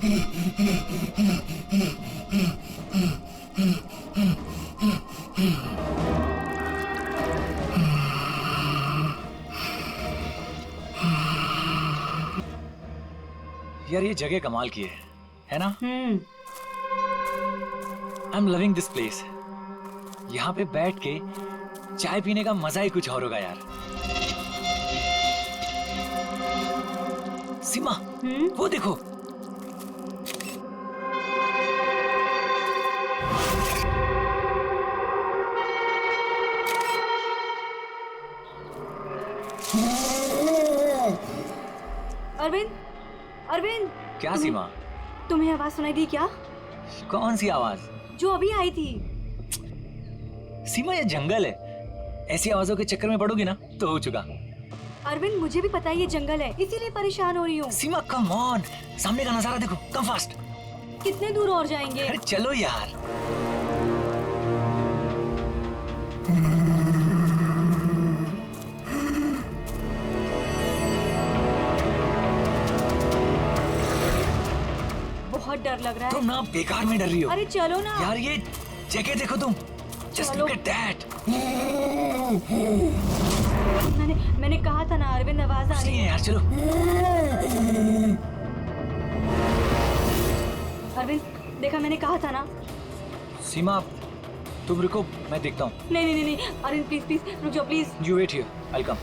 यार ये जगह कमाल की है ना? I am loving this place. यहाँ पे बैठ के चाय पीने का मजा ही कुछ और होगा यार। सीमा, वो देखो। अरविंद, अरविंद। क्या सीमा? तुम्हें आवाज सुनाई दी क्या? कौन सी आवाज? जो अभी आई थी। सीमा ये जंगल है, ऐसी आवाजों के चक्कर में पड़ोगी ना तो हो चुका। अरविंद मुझे भी पता है ये जंगल है, इसीलिए परेशान हो रही हूँ। सीमा कम ऑन, सामने का नजारा देखो, कम फास्ट। कितने दूर और जाएंगे? अरे चलो यार। बहुत डर लग रहा है। तुम ना बेकार में डर रही हो। अरे चलो ना यार, ये जगह देखो तुम। Just look at that. मैंने कहा था ना अरविंद, आवाज आ रही है। यार चलो। अरविंद देखा, मैंने कहा था ना। सीमा तुम रुको, मैं देखता हूँ। नहीं अरविंद प्लीज प्लीज रुक जाओ please. You wait here, I'll come.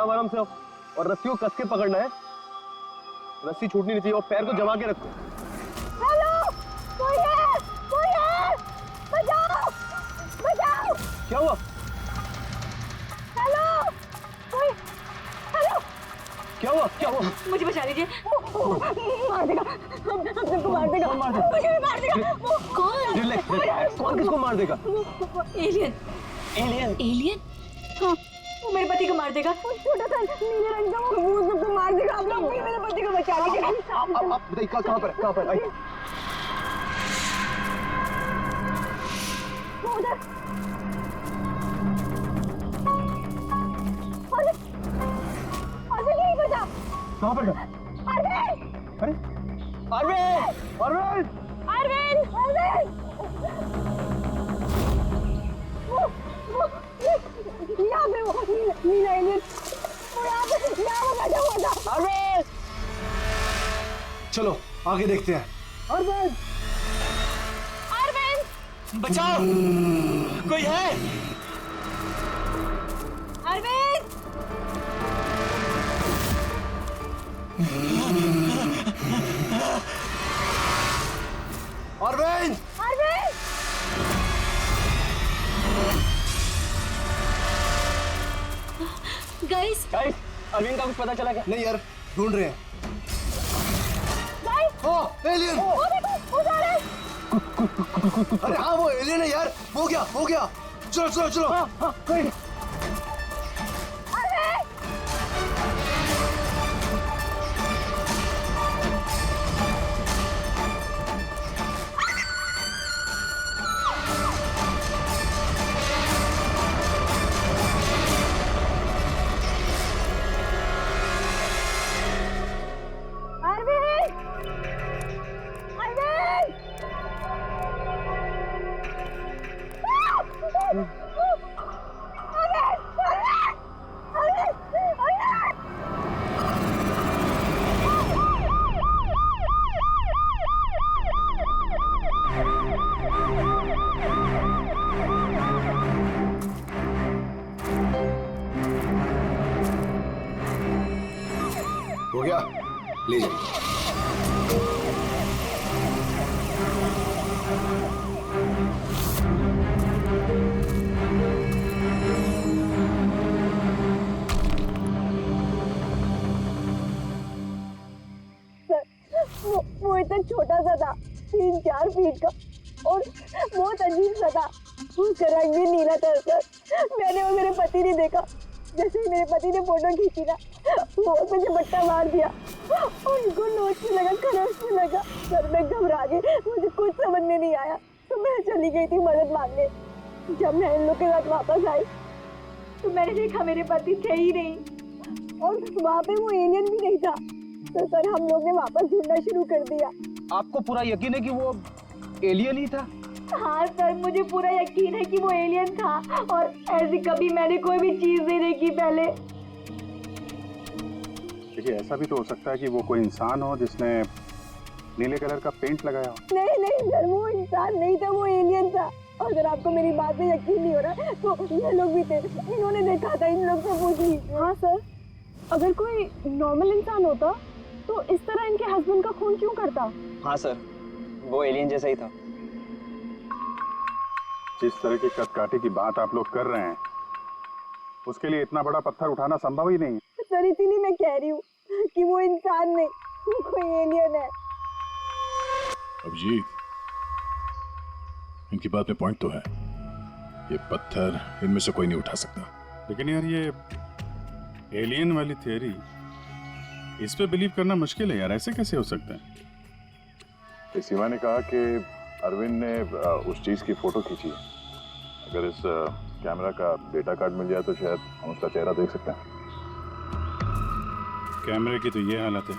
आराम से और रस्सी को कस के पकड़ना है। रस्सी छूटनी नहीं चाहिए और पैर को जमा के रखो। हेलो, कोई है, बचाओ, बचाओ। क्या हुआ? हेलो, कोई, हेलो। क्या हुआ? मुझे बचा लीजिए। मार देगा, हम सबको मार देगा। मुझे भी मार देगा। कौन? रिलैक्स, कौन किसको मार देगा? एलियन? हाँ, वो मेरे पति को मार देगा। छोटा सा नीले रंग का वो भूत सबको मार देगा। आप लोग मेरे पति को बचा लीजिए। आप बताइए कहाँ पर? आइए। उधर। अरे यहीं पर था। कहाँ पर? अरविंद! यहाँ पे वो नीला एलियन, वो यहाँ बैठा हुआ था। अरविंद! चलो आगे देखते हैं। अरविंद! बचाओ, कोई है? अरविंद! अरविंद! गाइस, अरविंद का कुछ पता चला क्या? नहीं यार, ढूंढ रहे हैं। एलियन! अरे हाँ, वो एलियन है यार। हो गया। चलो। गया, ले जाइए। वो इतना छोटा सा था, 3-4 फीट का, और बहुत अजीब सा था। उसका रंग भी नीला था सर। मैंने और मेरे पति ने देखा, जैसे ही मेरे पति ने फोटो खींची ना, वो मुझे बट्टा मार दिया। उनको नोचने लगा, खरोचने लगा। सर मैं घबरा गई, मुझे कुछ समझ में नहीं आया, तो मैं चली गई थी मदद मांगने। जब मैं इन लोग के साथ वापस आई तो मैंने देखा मेरे पति थे ही नहीं, और वहाँ पे वो एलियन भी नहीं था। तो सर हम लोग ने वापस ढूंढना शुरू कर दिया। आपको पूरा यकीन है कि वो एलियन ही था? हाँ सर, मुझे पूरा यकीन है कि वो एलियन था, और ऐसी कभी मैंने कोई भी चीज नहीं देखी पहले। देखिए, ऐसा भी तो हो सकता है कि वो कोई इंसान हो जिसने नीले कलर का पेंट लगाया हो। नहीं सर, वो इंसान नहीं था, वो एलियन था। और अगर आपको मेरी बात में यकीन नहीं हो रहा तो ये लोग भी थे, इन्होंने देखा था, इन लोग से पूछ लीजिए। हाँ सर, अगर कोई नॉर्मल इंसान होता तो इस तरह इनके हस्बैंड का खून क्यों करता? हाँ सर, वो एलियन जैसा ही था। जिस तरह की कदकाठी की बात आप लोग कर रहे हैं, उसके लिए इतना बड़ा पत्थर उठाना संभव ही नहीं है। सर इसीलिए मैं कह रही हूँ कि वो इंसान नहीं, वो कोई एलियन है। अभिजीत, इनकी बात में पॉइंट तो है। ये पत्थर इनमें से कोई नहीं उठा सकता। लेकिन यार, ये एलियन वाली थियरी, इस पे बिलीव करना मुश्किल है यार। ऐसे कैसे हो सकता है? सीमा ने कहा कि अरविंद ने उस चीज की फोटो खींची है। अगर इस कैमरा का डेटा कार्ड मिल जाए तो शायद हम उसका चेहरा देख सकते हैं। कैमरे की तो ये हालत है।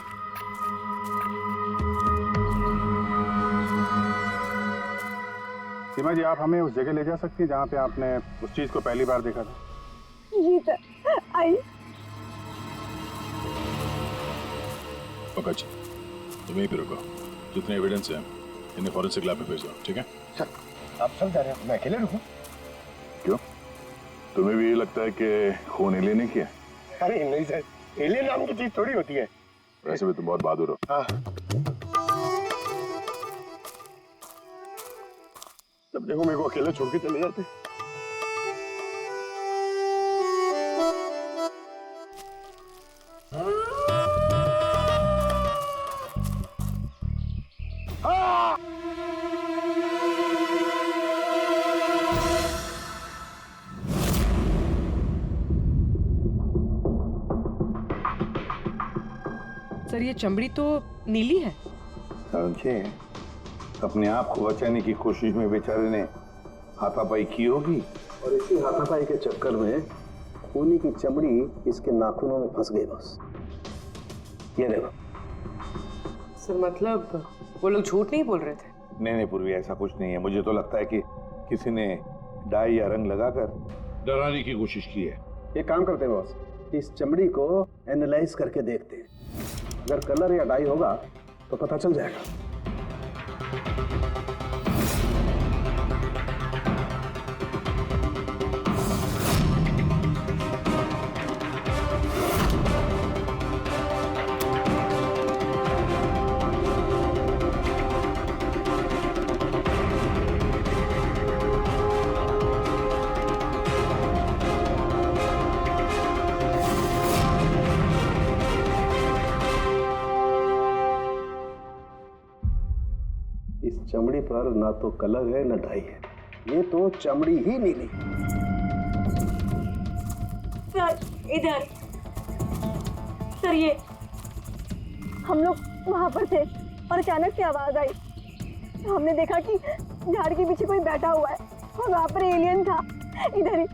सीमा जी, आप हमें उस जगह ले जा सकती हैं जहाँ पे आपने उस चीज को पहली बार देखा था? जी सर, आइए। पंकज, तुम यहीं पे रुको। जितने एविडेंस हैं इन्हें फॉरेंसिक लैब में भेज दो, ठीक है? सर, आप सब जा रहे हैं, मैं अकेले रुकूं? क्यों, तुम्हें भी ये लगता है कि खून एलियन ने किया? अरे नहीं सर, एलियन नाम की चीज थोड़ी होती है। वैसे भी तुम बहुत बहादुर हो। हाँ। तब देखो मेरे को अकेला छोड़ के चले जाते। सर ये चमड़ी तो नीली है। समझे, अपने आप को बचाने की कोशिश में बेचारे ने हाथापाई की होगी, और इसी हाथापाई के चक्कर में खूनी की चमड़ी इसके नाखूनों में फंस गई। बस ये देखो। सर मतलब वो लोग झूठ नहीं बोल रहे थे? नहीं पूर्वी, ऐसा कुछ नहीं है। मुझे तो लगता है कि किसी ने डाई या रंग लगाकर डराने की कोशिश की है। एक काम करते हैं बॉस, इस चमड़ी को एनालाइज करके देखते हैं। अगर कलर या डाई होगा तो पता चल जाएगा। इस चमड़ी पर ना तो कलर है ना डाई है, ये तो चमड़ी ही नीली। सर इधर। सर ये हम लोग वहां पर थे और अचानक से आवाज आई। हमने देखा कि झाड़ के पीछे कोई बैठा हुआ है और वहां पर एलियन था, इधर ही।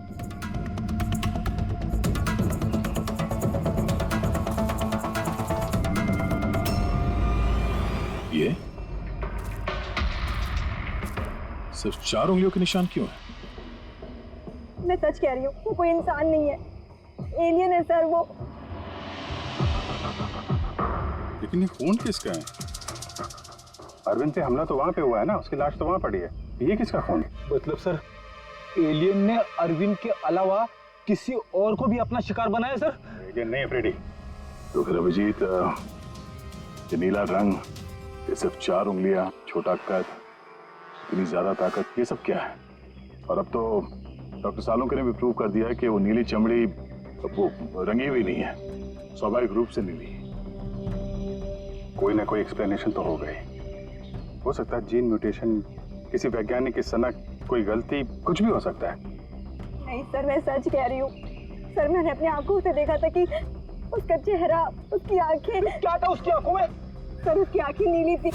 ये सिर्फ 4 उंगलियों के निशान क्यों है? मैं सच कह रही हूँ, वो कोई इंसान नहीं है, एलियन है सर वो। लेकिन ये खून किसका है? अरविंद पे हमला तो वहां पे हुआ है ना, उसकी लाश तो वहां पड़ी है। ये किसका खून है? मतलब सर, एलियन ने अरविंद के अलावा किसी और को भी अपना शिकार बनाया सर? एलियन नहीं फ्रेडी, तो फिर अभिजीत, ये नीला रंग, ये सिर्फ 4 उंगलियां, छोटा कद, इतनी ज्यादा ताकत, ये सब क्या है? और अब तो डॉक्टर सालोंके ने भी प्रूव कर दिया है कि वो नीली चमड़ी वो रंगी हुई नहीं है, स्वाभाविक रूप से नीली है। कोई ना कोई एक्सप्लेनेशन तो हो गई। हो सकता है जीन म्यूटेशन, किसी वैज्ञानिक की सनक, कोई गलती, कुछ भी हो सकता है। नहीं सर, मैं सच कह रही हूँ सर। मैंने अपनी आंखों से देखा था कि उसका चेहरा, उसकी आंखें। क्या था उसकी आंखों में? सर उसकी आंखें नीली थी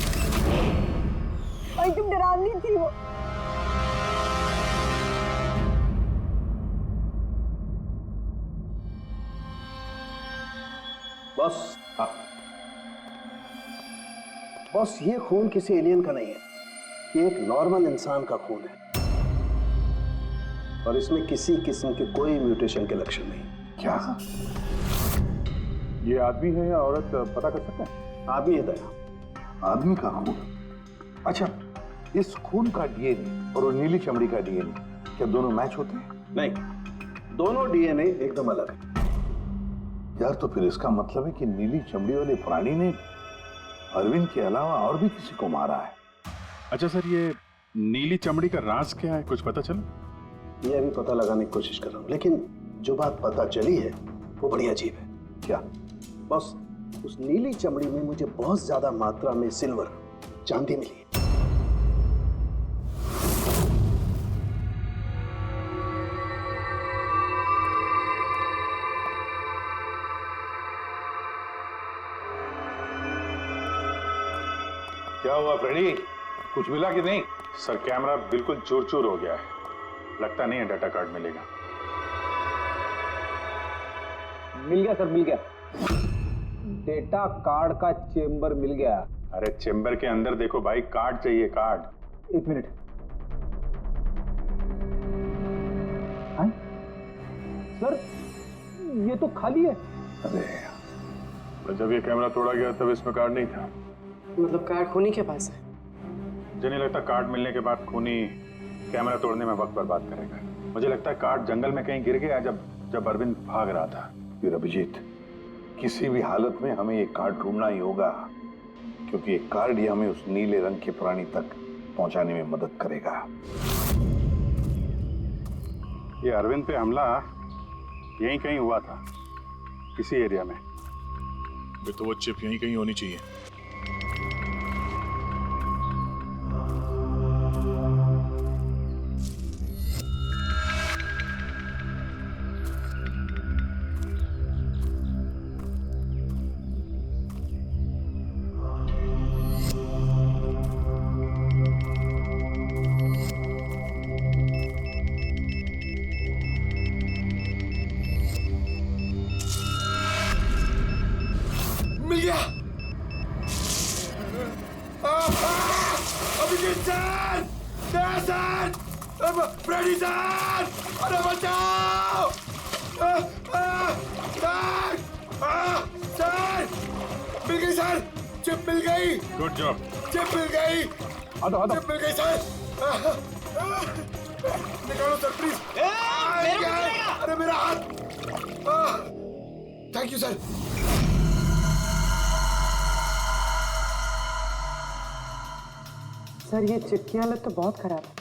और एकदम डरावनी थी वो। बॉस, बॉस, ये खून किसी एलियन का नहीं है, ये एक नॉर्मल इंसान का खून है और इसमें किसी किस्म के कोई म्यूटेशन के लक्षण नहीं। क्या ये आदमी है या औरत, पता कर सकते हैं? आदमी है दया। आदमी का खून? अच्छा, इस खून का डीएनए और वो नीली चमड़ी का डीएनए क्या दोनों मैच होते हैं? नहीं, दोनों डीएनए एकदम अलग है। यार, तो फिर इसका मतलब है कि नीली चमड़ी वाले प्राणी ने अरविंद के अलावा और भी किसी को मारा है। अच्छा सर, ये नीली चमड़ी का राज क्या है, कुछ पता चला? ये अभी पता लगाने की कोशिश कर रहा हूँ, लेकिन जो बात पता चली है वो बड़ी अजीब है। क्या? बस उस नीली चमड़ी में मुझे बहुत ज्यादा मात्रा में सिल्वर, चांदी मिली है। क्या हुआ फ्रेडी, कुछ मिला कि नहीं? सर, कैमरा बिल्कुल चूर चूर हो गया है, लगता नहीं है डाटा कार्ड मिलेगा। मिल गया सर, मिल गया। डेटा कार्ड का चेंबर मिल गया। अरे चेंबर के अंदर देखो भाई, कार्ड चाहिए, कार्ड। 1 मिनट। हाँ? सर, ये तो खाली है। अरे तो जब ये कैमरा तोड़ा गया तब इसमें कार्ड नहीं था। मतलब कार्ड खूनी के पास है? मुझे नहीं लगता कार्ड मिलने के बाद खूनी कैमरा तोड़ने में वक्त बर्बाद करेगा। मुझे लगता है कार्ड जंगल में कहीं गिर गया जब अरविंद भाग रहा था। फिर अभिजीत, किसी भी हालत में हमें ये कार्ड ढूंढना ही होगा, क्योंकि ये कार्ड ही हमें उस नीले रंग के प्राणी तक पहुंचाने में मदद करेगा। ये अरविंद पे हमला यहीं कहीं हुआ था, इसी एरिया में। फिर तो वो चिप यहीं कहीं होनी चाहिए। मिल गया। Abhijit sir, sir, Freddie sir, अरे बचाओ! सर, मिल गई सर, चिप मिल गई। Good job. चिप मिल गई। चिप मिल गई सर। निकालो सर प्लीज। अरे मेरा हाथ। Thank you sir. सर, ये चिप की हालत तो बहुत खराब है।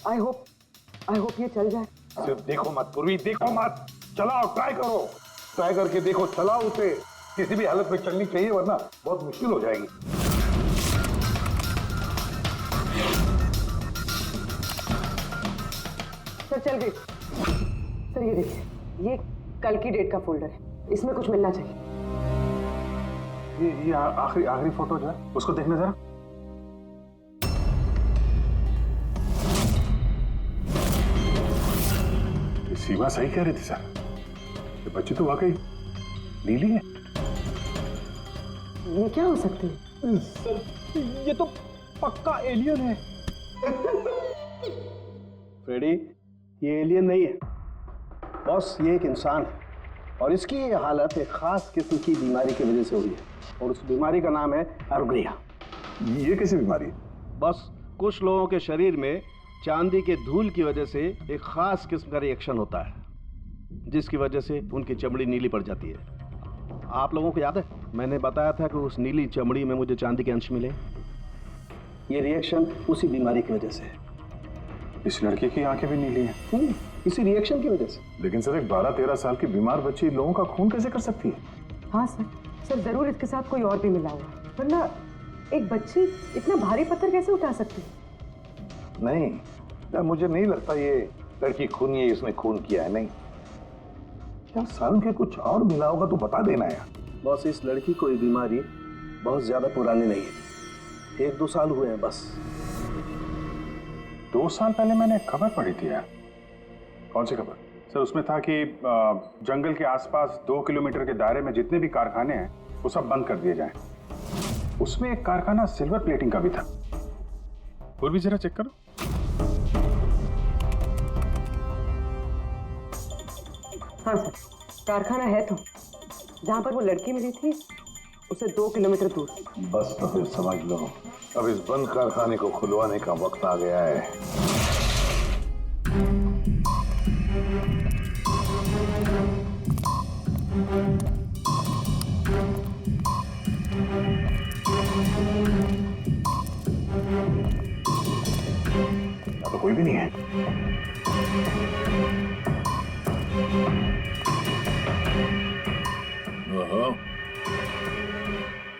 आई होप ये चल जाए। सिर्फ देखो मत पूर्वी, देखो मत, चलाओ, ट्राई करो, ट्राई करके देखो, चलाओ उसे। किसी भी हालत में चलनी चाहिए, वरना बहुत मुश्किल हो जाएगी। सर, चल गई। सर, ये देखिए, ये कल की डेट का फोल्डर है, इसमें कुछ मिलना चाहिए। ये आखिरी फोटो जो है, उसको देखने जरा। सीमा सही कह रही थी सर, ये बच्ची तो वाकई नीली है। ये क्या हो सकती है? सर, ये तो पक्का एलियन है। फ्रेडी, ये एलियन नहीं है बॉस, ये एक इंसान है और इसकी ये हालत एक खास किस्म की बीमारी की वजह से हुई है और उस बीमारी का नाम है अर्गुनिया। ये कैसी बीमारी है? बस कुछ लोगों के शरीर में चांदी के धूल की वजह से एक खास किस्म का रिएक्शन होता है, जिसकी वजह से उनकी चमड़ी नीली पड़ जाती है। आप लोगों को याद है मैंने बताया था कि उस नीली चमड़ी में मुझे चांदी के अंश मिले। ये रिएक्शन उसी बीमारी की वजह से है। इस लड़के की आंखें भी नीली हैं। इसी रिएक्शन की वजह से। लेकिन सर एक 12-13 साल की बीमार बच्ची लोगों का खून कैसे कर सकती है? हाँ सर जरूर इसके साथ कोई और भी मिला हुआ है, वरना एक बच्ची इतना भारी पत्थर कैसे उठा सकती है? नहीं यार, मुझे नहीं लगता ये लड़की खून है, इसने खून किया है। नहीं यार, सालों के कुछ और मिला होगा तो बता देना यार। बॉस, इस लड़की को ये बीमारी बहुत ज्यादा पुरानी नहीं है, 1-2 साल हुए हैं बस। 2 साल पहले मैंने एक खबर पढ़ी थी यार। कौन सी खबर? सर उसमें था कि जंगल के आसपास 2 किलोमीटर के दायरे में जितने भी कारखाने हैं वो सब बंद कर दिए जाएं। उसमें एक कारखाना सिल्वर प्लेटिंग का भी था। और भी जरा चेक करो। हाँ सर, कारखाना है तो जहाँ पर वो लड़की मिली थी उसे 2 किलोमीटर दूर। बस तो फिर समझ लो, अब इस बंद कारखाने को खुलवाने का वक्त आ गया है। तो कोई भी नहीं है। ओहो,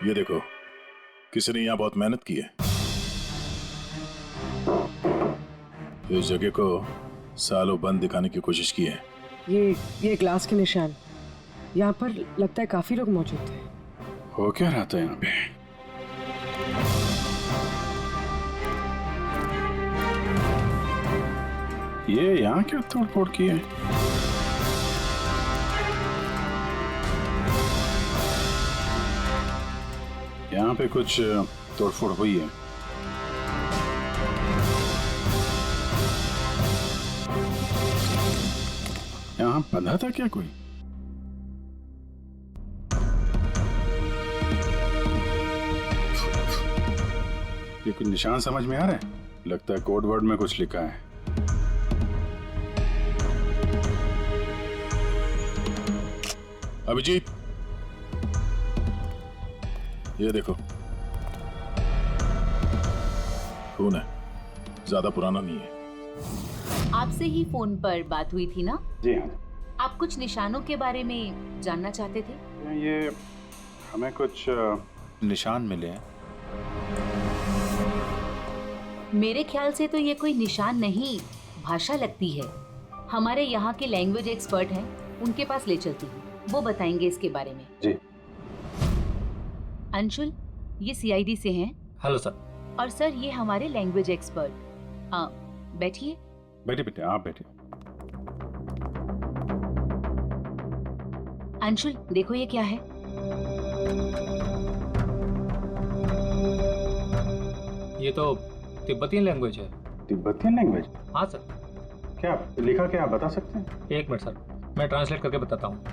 ये देखो, किसी ने यहाँ बहुत मेहनत की है। इस जगह को सालों बंद दिखाने की कोशिश की है। ये ग्लास के निशान, यहाँ पर लगता है काफी लोग मौजूद थे। हो क्या रहा था यहाँ पे? ये यहाँ क्या तोड़ फोड़ की है? यहाँ पे कुछ तोड़फोड़ हुई है। यहाँ बंधा था क्या कोई? ये कुछ निशान समझ में आ रहा है? लगता है कोड वर्ड में कुछ लिखा है। अभिजीत, ये देखो, खून है, ज्यादा पुराना नहीं है। आपसे ही फोन पर बात हुई थी ना? जी हाँ। आप कुछ निशानों के बारे में जानना चाहते थे? ये हमें कुछ निशान मिले हैं। मेरे ख्याल से तो ये कोई निशान नहीं, भाषा लगती है। हमारे यहाँ के लैंग्वेज एक्सपर्ट हैं, उनके पास ले चलती हूँ, वो बताएंगे इसके बारे में। जी। अंशुल, ये सीआईडी से हैं। Hello sir. और सर, ये हमारे लैंग्वेज एक्सपर्ट। बैठिए। बैठिए बेटे, आप बैठिए। अंशुल, देखो ये क्या है। ये तो तिब्बतियन लैंग्वेज है। Tibetan language? हाँ सर। क्या लिखा, क्या आप बता सकते हैं? 1 मिनट सर, मैं ट्रांसलेट करके बताता हूँ।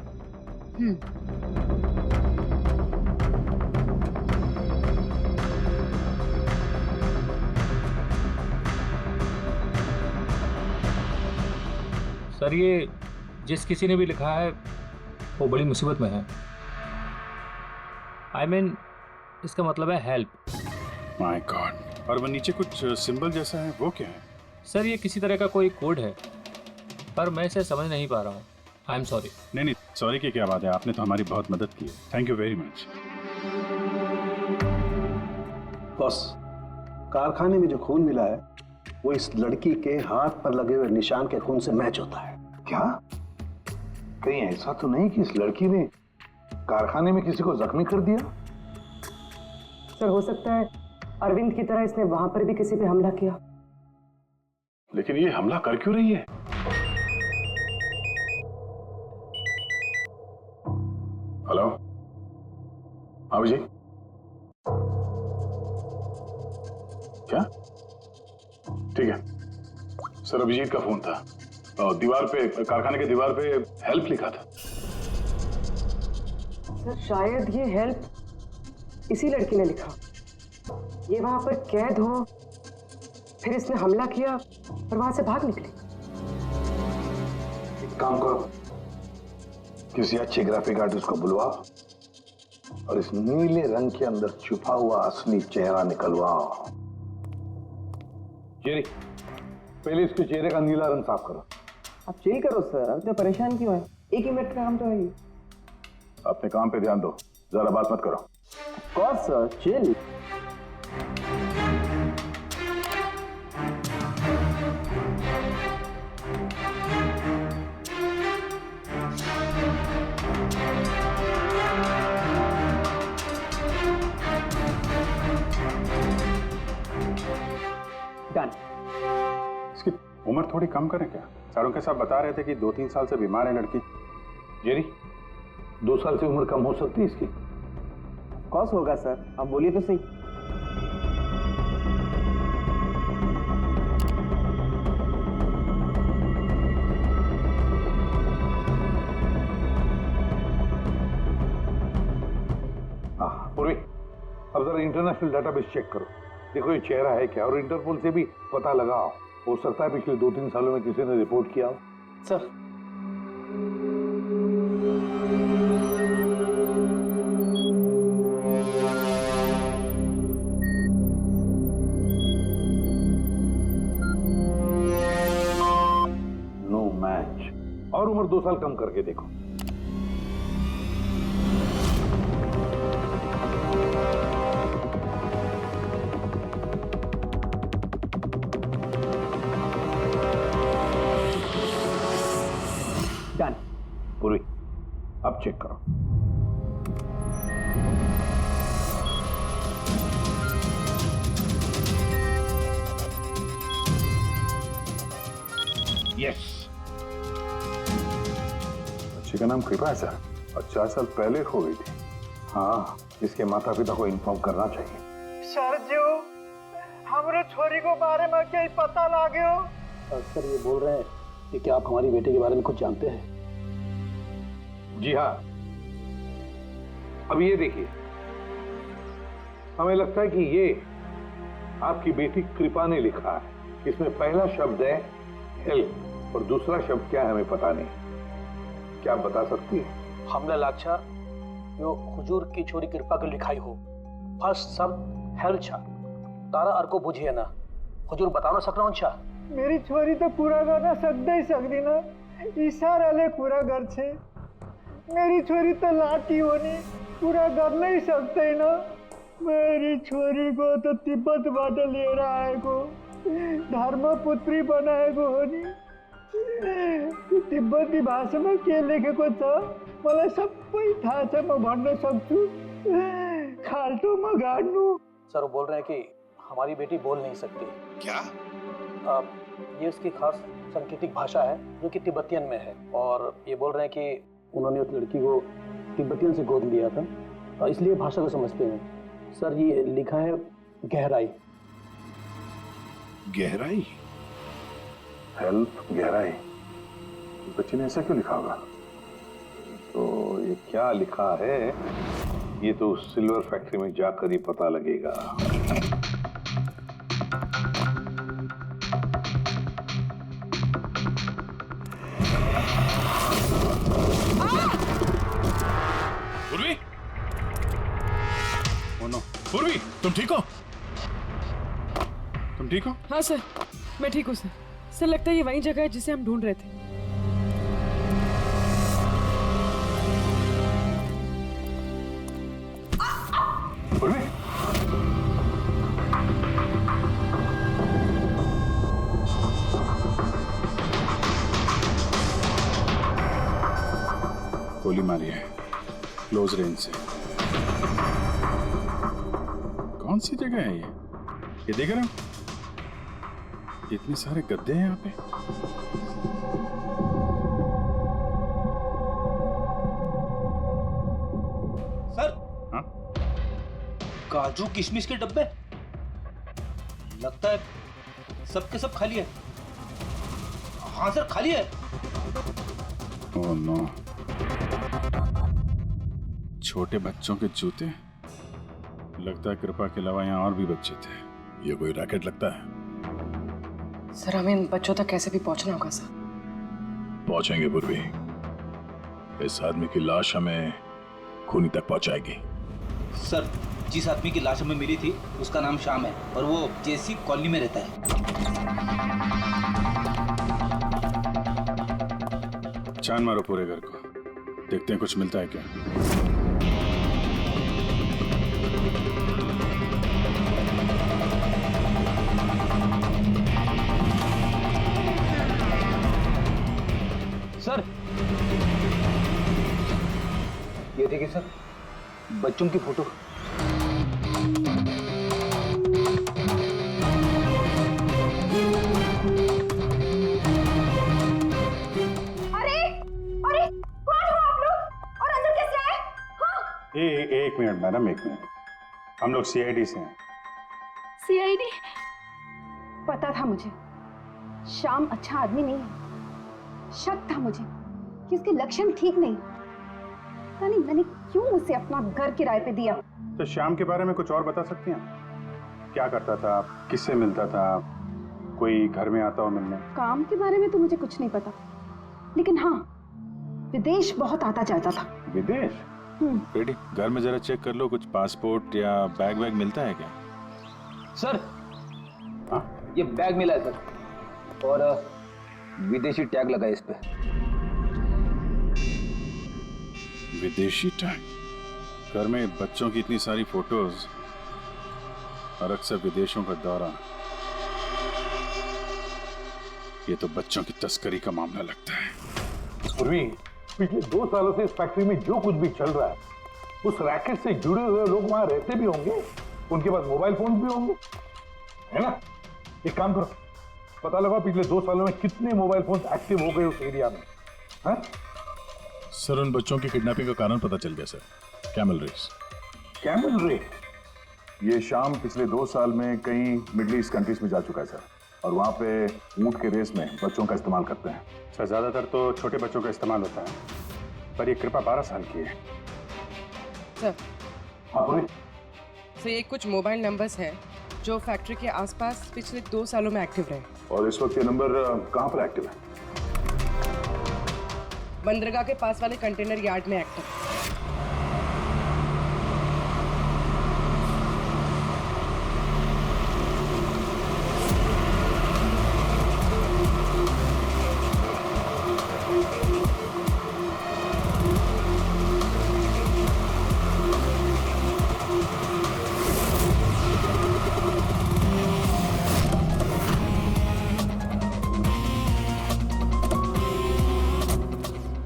सर, ये जिस किसी ने भी लिखा है वो बड़ी मुसीबत में है। I mean, इसका मतलब है हेल्प। My God. और वो नीचे कुछ सिंबल जैसा है, वो क्या है? सर, ये किसी तरह का कोई कोड है, पर मैं इसे समझ नहीं पा रहा हूँ। I am sorry. नहीं, सॉरी की क्या बात है, आपने तो हमारी बहुत मदद की है। Thank you very much. Boss, कारखाने में जो खून मिला है वो इस लड़की के हाथ पर लगे हुए निशान के खून से मैच होता है। क्या? कहीं ऐसा तो नहीं कि इस लड़की ने कारखाने में किसी को जख्मी कर दिया? सर, हो सकता है अरविंद की तरह इसने वहां पर भी किसी पे हमला किया। लेकिन ये हमला कर क्यों रही है? हेलो, हाँ जी। क्या? ठीक है सर, अभिजीत का फोन था। दीवार पे, कारखाने के दीवार पे हेल्प लिखा था। सर, शायद ये हेल्प इसी लड़की ने लिखा। ये वहां पर कैद हो, फिर इसने हमला किया और वहां से भाग निकली। एक काम करो, किसी अच्छे ग्राफिक आर्टिस्ट को बुलवाओ और इस नीले रंग के अंदर छुपा हुआ असली चेहरा निकलवाओ। जेरी, पहले इसके चेहरे का नीला रंग साफ करो। आप चिल करो सर, अब तो परेशान क्यों है? एक ही मिनट का काम तो है ये। अपने काम पे ध्यान दो, ज्यादा बात मत करो। कौन सर, चिल। डन। इसकी उम्र थोड़ी कम करें क्या? सारों के साथ बता रहे थे कि 2-3 साल से बीमार है लड़की। जेरी, 2 साल से उम्र कम हो सकती है इसकी? कौस होगा सर, आप बोलिए तो सही। पूर्वी, अब जरा इंटरनेशनल डाटाबेस चेक करो, देखो ये चेहरा है क्या, और इंटरपोल से भी पता लगाओ। हो सकता है पिछले 2-3 सालों में किसी ने रिपोर्ट किया हो। Sir, no match. और उम्र 2 साल कम करके देखो। डन। पूरी, अब चेक करो। यस। बच्चे का नाम कृपा है सर, और 4 साल पहले हो गई थी। हाँ, इसके माता पिता को इन्फॉर्म करना चाहिए। सर जो हमारे छोरी को बारे में क्या पता लागे हो? सर ये बोल रहे हैं कि क्या आप हमारी बेटे के बारे में कुछ जानते हैं? जी हाँ। अब ये देखिए, हमें लगता है कि ये आपकी बेटी कृपा ने लिखा है। इसमें पहला शब्द है हेल्प और दूसरा शब्द क्या है हमें पता नहीं। क्या आप बता सकती है? हमने लाक्षा यो हुजूर की छोरी कृपा के लिखाई हो। फर्स्ट शब्द हेल्प छा, तारा अर्को बुझिए ना। हुजूर बता ना सकना छा। मेरी छोरी तो पूरा करना सकते ही सकती ना, इशारा ले पूरा घर से। मेरी छोरी तो लाठी होनी, पूरा कर नहीं सकते ना। मेरी छोरी को तो तिब्बत बाटे ले रहा है को, धर्मपुत्री बनाए को होनी। तिब्बती भाषा में के लेखे को छ, मलाई सबै थाहा छ, म भन्न सक्छु। खाल्टो म गाड्नु। सर वो बोल रहे हैं कि हमारी बेटी बोल नहीं सकती। क्या? ये उसकी खास सांकेतिक भाषा है जो कि तिब्बतियन में है, और ये बोल रहे हैं कि उन्होंने उस लड़की को तिब्बतियन से गोद लिया था, इसलिए भाषा को समझते हैं। सर ये लिखा है गहराई। गहराई? हेल्प गहराई? बच्चे ने ऐसा क्यों लिखा होगा? तो ये क्या लिखा है, ये तो सिल्वर फैक्ट्री में जाकर ही पता लगेगा। पूर्वी! ओ नो, पूर्वी, तुम ठीक हो? तुम ठीक हो? हाँ सर, मैं ठीक हूँ सर। सर लगता है ये वही जगह है जिसे हम ढूंढ रहे थे। पूर्वी! गोली मारी है क्लोज रेंज से। कौन सी जगह है ये देख रहे हो? इतने सारे गद्दे हैं यहाँ पे। सर, हाँ? काजू किशमिश के डब्बे, लगता है सब के सब खाली है। हाँ सर, खाली है। ओह नो, छोटे बच्चों के जूते। लगता है कृपा के अलावा यहाँ और भी बच्चे थे। ये कोई रैकेट लगता है। सर हमें इन बच्चों तक कैसे भी पहुंचना होगा सर। पहुंचेंगे पूर्वी। इस आदमी की लाश हमें खूनी तक पहुंचाएगी। सर, जिस आदमी की लाश हमें मिली थी उसका नाम श्याम है और वो जेसी कॉलोनी में रहता है। छान मारो पूरे घर को, देखते हैं कुछ मिलता है क्या। सर, ये देखिए सर, बच्चों की फोटो। एक मिनट मैडम, एक मिनट। हम लोग सीआईडी से हैं। सीआईडी? पता था मुझे श्याम अच्छा आदमी नहीं है। शक था मुझे कि उसके लक्षण ठीक नहीं। यानी मैंने क्यों उसे अपना घर किराए पे दिया? तो श्याम के बारे में कुछ और बता सकती हैं? क्या करता था, किससे मिलता था, कोई घर में आता हो मिलने? काम के बारे में तो मुझे कुछ नहीं पता, लेकिन हाँ, विदेश बहुत आता जाता था। विदेश? बेटी, घर में जरा चेक कर लो, कुछ पासपोर्ट या बैग वैग मिलता है क्या? सर, हाँ? ये बैग मिला है सर, और विदेशी टैग लगा है इस पे। विदेशी टैग? घर में बच्चों की इतनी सारी फोटोज और अक्सर विदेशों का दौरा, ये तो बच्चों की तस्करी का मामला लगता है। पूर्वी, पिछले 2 सालों से इस फैक्ट्री में जो कुछ भी चल रहा है, उस रैकेट से जुड़े हुए लोग वहां रहते भी होंगे, उनके पास मोबाइल फोन भी होंगे, है ना? एक काम करो, पता लगा पिछले 2 सालों में कितने मोबाइल फोन एक्टिव हो गए उस एरिया में। है? सर, उन बच्चों की किडनैपिंग का कारण पता चल गया sir. Camel race. Camel race? ये शाम पिछले 2 साल में कई मिडिल ईस्ट कंट्रीज में जा चुका है सर, और वहाँ पे ऊंट के रेस में बच्चों का इस्तेमाल करते हैं। सर, ज्यादातर तो छोटे बच्चों का इस्तेमाल होता है, पर ये कृपा 12 साल की है। सर, हाँ पूरी? सर, ये कुछ मोबाइल नंबर्स हैं जो फैक्ट्री के आसपास पिछले 2 सालों में एक्टिव रहे। और इस वक्त ये नंबर कहाँ पर एक्टिव है? बंदरगाह के पास वाले कंटेनर यार्ड में एक्टिव।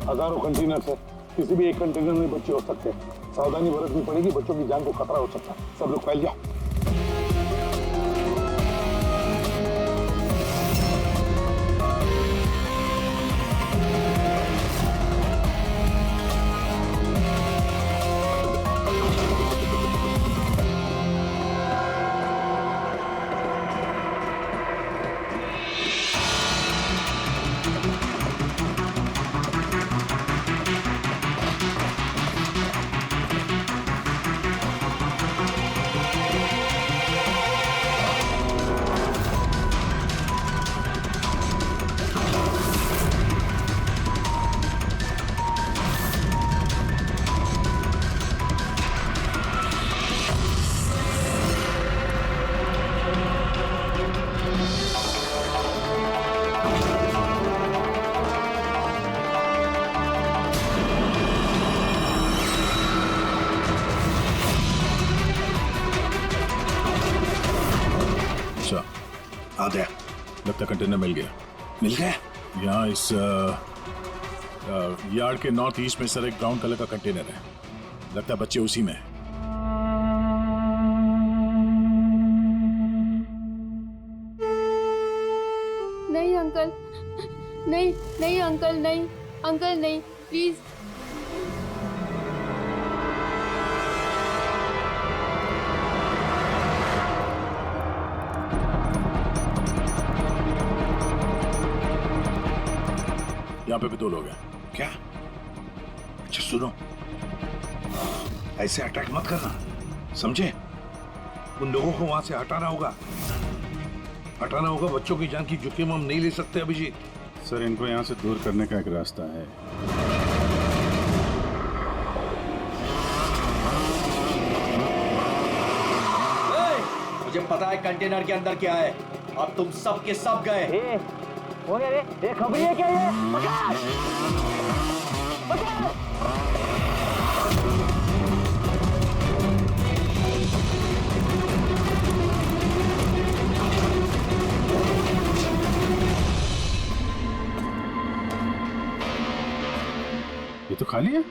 हजारों कंटेनर है, किसी भी एक कंटेनर में बच्चे हो सकते हैं। सावधानी बरतनी पड़ेगी, बच्चों की जान को खतरा हो सकता है। सब लोग फैल जाओ। आ गया, लगता कंटेनर मिल गया। मिल गया? यहाँ इस यार्ड के नॉर्थ ईस्ट में सर एक ब्राउन कलर का कंटेनर है, लगता है बच्चे उसी में हैं। नहीं अंकल, नहीं नहीं अंकल, नहीं अंकल, नहीं, प्लीज। यहाँ पे भी 2 लोग हैं। क्या? अच्छा सुनो, ऐसे अटैक मत करना, समझे? उन लोगों को वहां से हटाना होगा, हटाना होगा। बच्चों की जान की जोखिम हम नहीं ले सकते अभिजीत। सर, इनको यहाँ से दूर करने का एक रास्ता है। मुझे पता है कंटेनर के अंदर क्या है। अब तुम सब के सब गए। हो गया रे, ये खबरी है क्या ये? पकड़! पकड़! ये तो खाली है।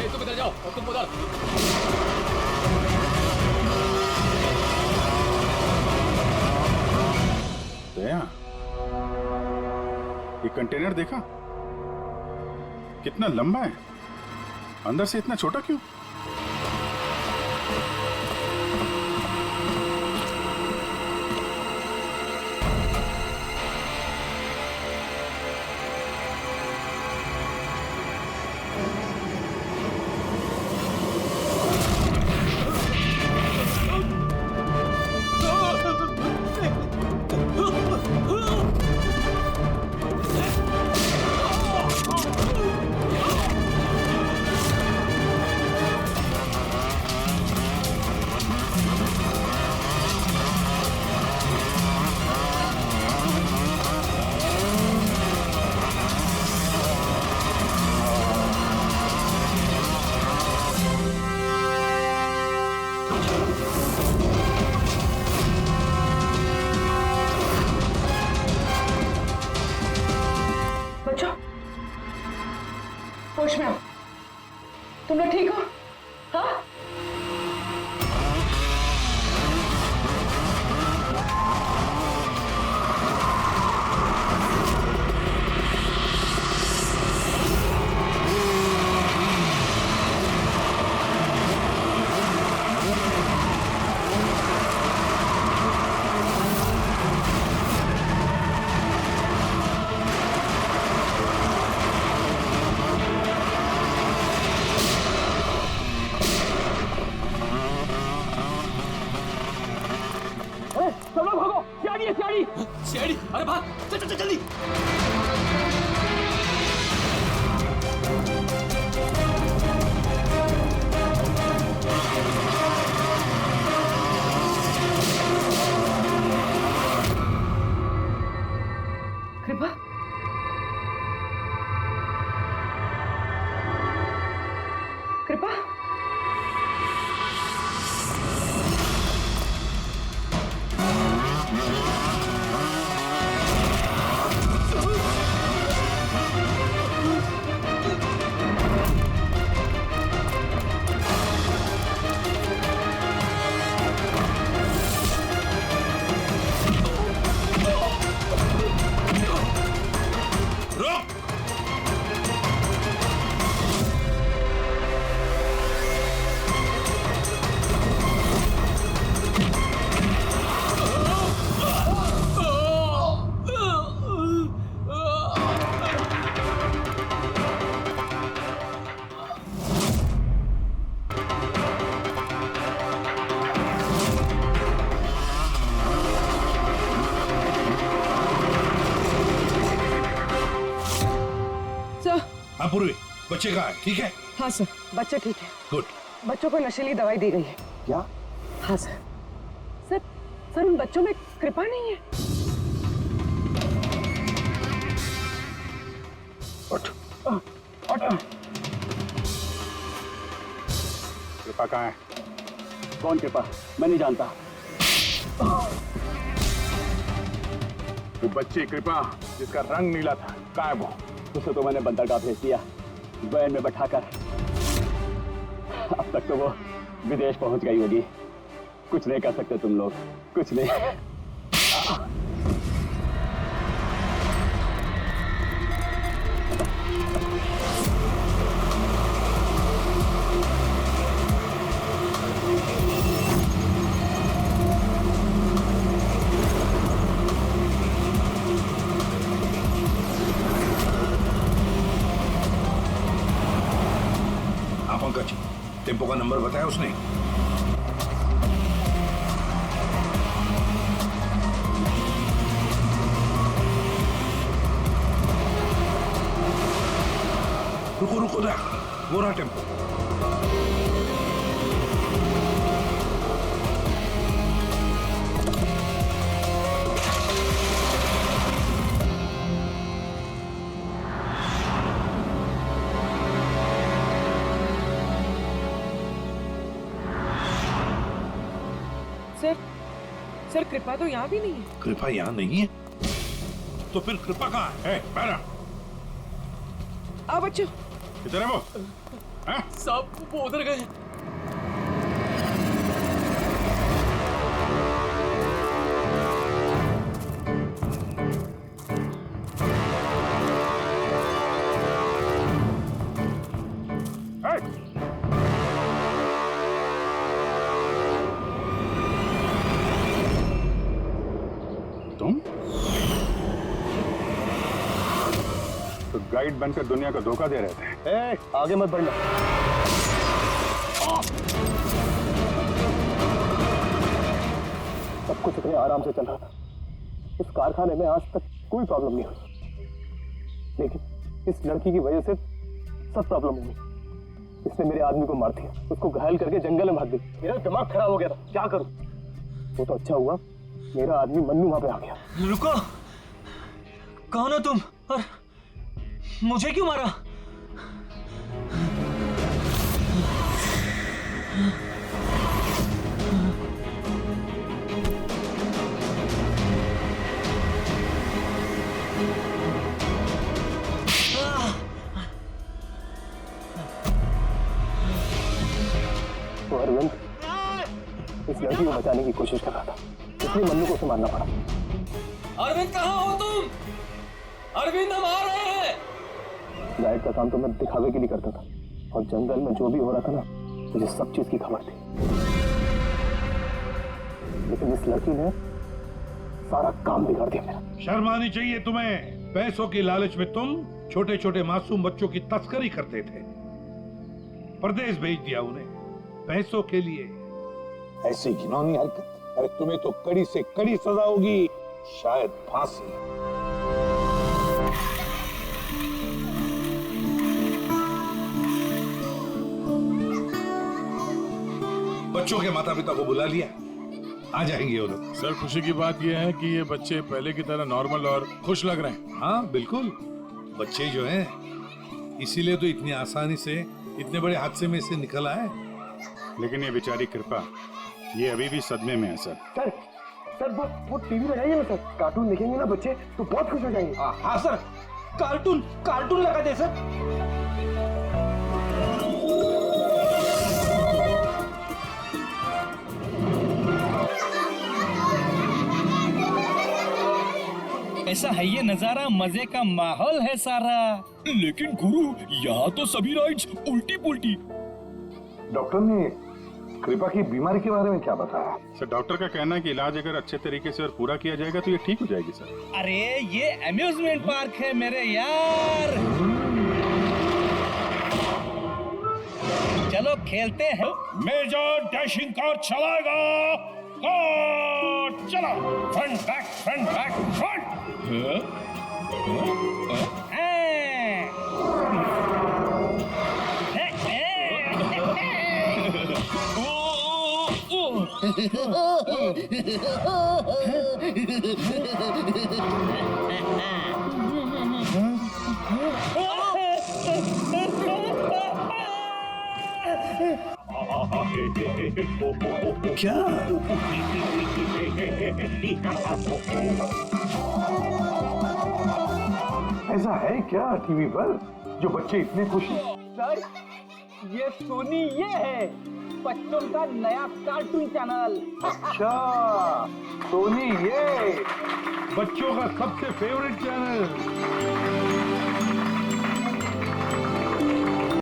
तुम इधर जाओ और तुम उधर। दया, ये कंटेनर देखा कितना लंबा है, अंदर से इतना छोटा क्यों? होश में आओ। तुम लोग ठीक हो? हाँ? सीआईडी, अरे भाग, चल चल चल जल्दी। कृपा, कृपा, हाँ पूर्वी, बच्चे कहाँ है? ठीक है? हाँ सर, बच्चे ठीक है। गुड। बच्चों को नशीली दवाई दी गई है। क्या? हाँ सर। सर, सर उन बच्चों में कृपा नहीं है। उठ। कृपा कहाँ है? कौन कृपा? मैं नहीं जानता। वो बच्ची कृपा जिसका रंग नीला था, कहाँ है वो? उसे तो मैंने बंदरगाह भेज दिया, वैन में बैठाकर। अब तक तो वो विदेश पहुंच गई होगी। कुछ नहीं कर सकते तुम लोग, कुछ नहीं। हाँ पंकज, टेम्पो का नंबर बताया उसने? रुको रुको ना, वो रहा टेम्पो। सर कृपा तो यहाँ भी नहीं है। कृपा यहाँ नहीं है? तो फिर कृपा कहाँ है? पैरा आ बच्चों, इधर है वो। साहब वो उधर गए। तुम तो गाइड बनकर दुनिया को धोखा दे रहे थे। आगे मत बढ़ना। सब कुछ इतने आराम से चल रहा था। इस कारखाने में आज तक कोई प्रॉब्लम नहीं हुई, लेकिन इस लड़की की वजह से सब प्रॉब्लम हुई। इसने मेरे आदमी को मार दिया, उसको घायल करके जंगल में भाग गई। मेरा दिमाग खराब हो गया था, क्या करूं? वो तो अच्छा हुआ मेरा आदमी मन्नू वहां पे आ गया। रुको, कौन हो तुम और मुझे क्यों मारा? तो अरविंद इस लड़की को बचाने की कोशिश कर रहा था, इसलिए मन्नू को उसे मारना पड़ा। अरविंद कहाँ हो तुम? अरविंद हम आ रहे हैं। गाइड का काम तो मैं दिखावे के लिए करता था, और जंगल में जो भी हो रहा था ना, मुझे सब चीज की खबर थी। लेकिन इस लड़की ने सारा काम बिगाड़ दिया मेरा। शर्म आनी चाहिए तुम्हें। पैसों की लालच में तुम छोटे छोटे मासूम बच्चों की तस्करी करते थे, परदेश भेज दिया उन्हें पैसों के लिए। ऐसी घिनौनी हरकत, अरे तुम्हें तो कड़ी से कड़ी सजा होगी, शायद फांसी। बच्चों के माता पिता को बुला लिया, आ जाएंगे वो लोग। सर खुशी की बात यह है कि ये बच्चे पहले की तरह नॉर्मल और खुश लग रहे हैं। हाँ बिल्कुल, बच्चे जो हैं इसीलिए तो इतनी आसानी से इतने बड़े हादसे में से निकल आए। लेकिन ये बेचारी कृपा, ये अभी भी सदमे में है सर। सर वो टीवी लगाइए ना सर, कार्टून देखेंगे ना बच्चे तो बहुत खुश हो जाएंगे। हाँ सर, कार्टून लगा दे सर। ऐसा है ये नजारा, मजे का माहौल है सारा। लेकिन गुरु, यहाँ तो सभी राइड्स उल्टी पुल्टी। डॉक्टर ने कृपा की बीमारी के बारे में क्या बताया? सर डॉक्टर का कहना है कि इलाज अगर अच्छे तरीके से और पूरा किया जाएगा तो ये ठीक हो जाएगी सर। अरे ये अम्यूजमेंट पार्क है मेरे यार, चलो खेलते हैं। मेजर डैशिंग कार चलाएगा, कार चला, फ्रंट बैक फ्रंट। क्या? ऐसा है क्या टीवी पर जो बच्चे इतने खुश हैं? सर ये सोनी ये है बच्चों का नया कार्टून चैनल। अच्छा, सोनी ये बच्चों का सबसे फेवरेट चैनल।